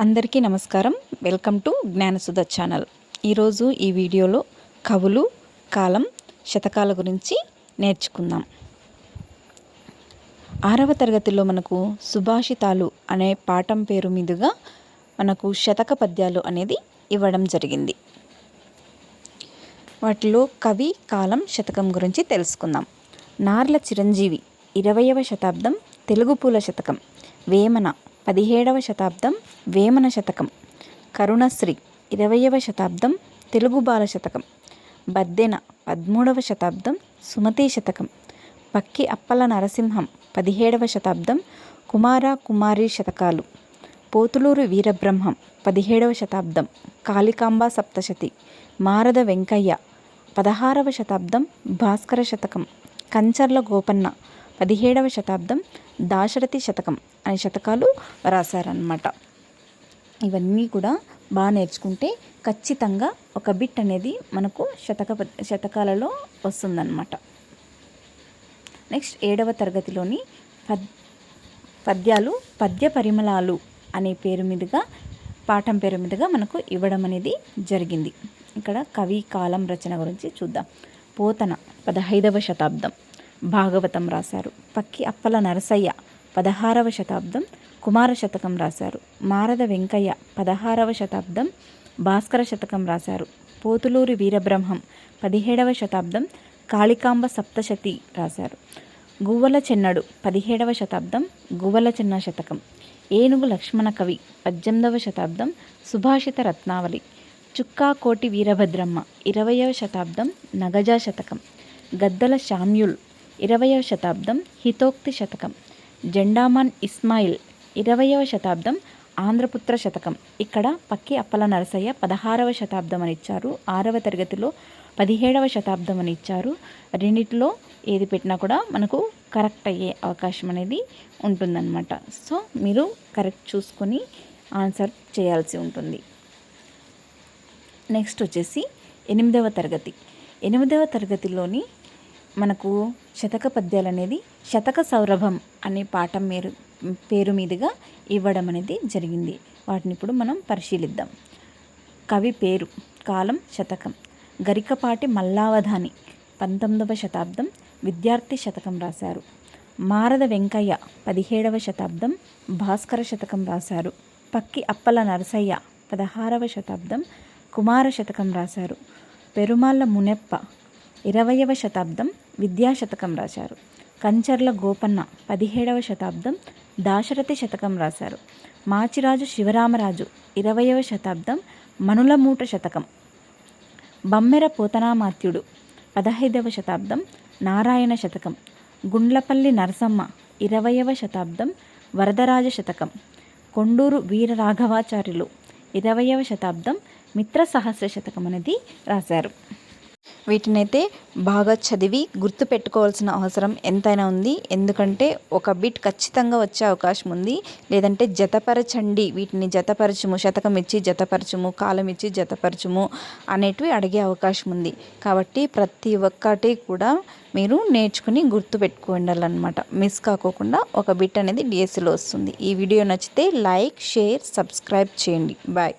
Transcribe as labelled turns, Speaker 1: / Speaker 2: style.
Speaker 1: అందరికీ నమస్కారం. Welcome to Gnanasudha channel. ఈరోజు ఈ వీడియోలో కవులు, కాలం, శతకాల గురించి నేర్చుకుందాం. 6వ తరగతిలో మనకు సుభాషితాలు అనే పాఠం పేరు మీదుగా మనకు శతక పద్యాలు అనేది ఇవ్వడం జరిగింది. వాటిలో కవి, కాలం, శతకం గురించి తెలుసుకుందాం. నార్ల చిరంజీవి 20వ శతాబ్దం తెలుగు పూల శతకం. వేమన 17వ శతాబ్దం వేమన శతకం. కరుణశ్రీ 20వ శతాబ్దం తెలుగు బాల శతకం. బద్దెన 13వ శతాబ్దం సుమతీ శతకం. పక్కి అప్పల నరసింహం 17వ శతాబ్దం కుమార కుమారి శతకాలు. పోతులూరు వీరబ్రహ్మం 17వ శతాబ్దం కాళికాంబ సప్తశతి. మారద వెంకయ్య 16వ శతాబ్దం భాస్కర శతకం. కంచర్ల గోపన్న 17వ శతాబ్దం దాశరథి శతకం అనే శతకాలు రాశారనమాట. ఇవన్నీ కూడా బాగా నేర్చుకుంటే ఖచ్చితంగా ఒక బిట్ అనేది మనకు శతకాలలో వస్తుందన్నమాట. నెక్స్ట్ 7వ తరగతిలోని పద్యాలు పద్య పరిమళాలు అనే పేరు మీదుగా పాఠం పేరు మీదుగా మనకు ఇవ్వడం అనేది జరిగింది. ఇక్కడ కవి, కాలం, రచన గురించి చూద్దాం. పోతన 15వ శతాబ్దం భాగవతం రాశారు. పక్కి అప్పల నరసయ్య 16వ శతాబ్దం కుమార శతకం రాశారు. మారద వెంకయ్య 16వ శతాబ్దం భాస్కర శతకం రాశారు. పోతులూరి వీరబ్రహ్మం 17వ శతాబ్దం కాళికాంబ సప్తశతి రాశారు. గువ్వల చెన్నడు 17వ శతాబ్దం గువ్వల చెన్న శతకం. ఏనుగు లక్ష్మణ కవి 18వ శతాబ్దం సుభాషిత రత్నావళి. చుక్కా కోటి వీరభద్రమ్మ 20వ శతాబ్దం నగజా శతకం. గద్దల శామ్యుల్ 20వ శతాబ్దం హితోక్తి శతకం. జెండామన్ ఇస్మాయిల్ 20వ శతాబ్దం ఆంధ్రపుత్ర శతకం. ఇక్కడ పక్కి అప్పల నరసయ్య 16వ శతాబ్దం అని ఇచ్చారు. 6వ తరగతిలో 17వ శతాబ్దం అని ఇచ్చారు. రెండిట్లో ఏది పెట్టినా కూడా మనకు కరెక్ట్ అయ్యే అవకాశం అనేది ఉంటుందన్నమాట. సో మీరు కరెక్ట్ చూసుకొని ఆన్సర్ చేయాల్సి ఉంటుంది. నెక్స్ట్ వచ్చేసి 8వ తరగతి. 8వ తరగతిలోని మనకు శతక పద్యాలు అనేది శతక సౌరభం అనే పాఠం పేరు మీదుగా ఇవ్వడం అనేది జరిగింది. వాటిని ఇప్పుడు మనం పరిశీలిద్దాం. కవి పేరు, కాలం, శతకం. గరికపాటి మల్లావధాని 19వ శతాబ్దం విద్యార్థి శతకం రాశారు. మారద వెంకయ్య 17వ శతాబ్దం భాస్కర శతకం రాశారు. పక్కి అప్పల నరసయ్య 16వ శతాబ్దం కుమార శతకం రాశారు. పెరుమాళ్ళ మునెప్ప 20వ శతాబ్దం విద్యాశతకం రాశారు. కంచర్ల గోపన్న 17వ శతాబ్దం దాశరథి శతకం రాశారు. మాచిరాజు శివరామరాజు 20వ శతాబ్దం మనులమూట శతకం. బమ్మెర పోతనామాత్యుడు 15వ శతాబ్దం నారాయణ శతకం. గుండ్లపల్లి నరసమ్మ 20వ శతాబ్దం వరదరాజ శతకం. కొండూరు వీరరాఘవాచార్యులు 20వ శతాబ్దం మిత్ర సహస్ర శతకం అనేది రాశారు. వీటినైతే బాగా చదివి గుర్తు పెట్టుకోవాల్సిన అవసరం ఎంతైనా ఉంది. ఎందుకంటే ఒక బిట్ ఖచ్చితంగా వచ్చే అవకాశం ఉంది. లేదంటే జతపరచండి, వీటిని జతపరచుము, శతకం ఇచ్చి జతపరచుము, కాలం ఇచ్చి జతపరచుము అనేటివి అడిగే అవకాశం ఉంది. కాబట్టి ప్రతి ఒక్కటి కూడా మీరు నేర్చుకుని గుర్తు పెట్టుకోండాలన్నమాట. మిస్ కాకోకుండా ఒక బిట్ అనేది డిఎస్సిలో వస్తుంది. ఈ వీడియో నచ్చితే లైక్, షేర్, సబ్స్క్రైబ్ చేయండి. బాయ్.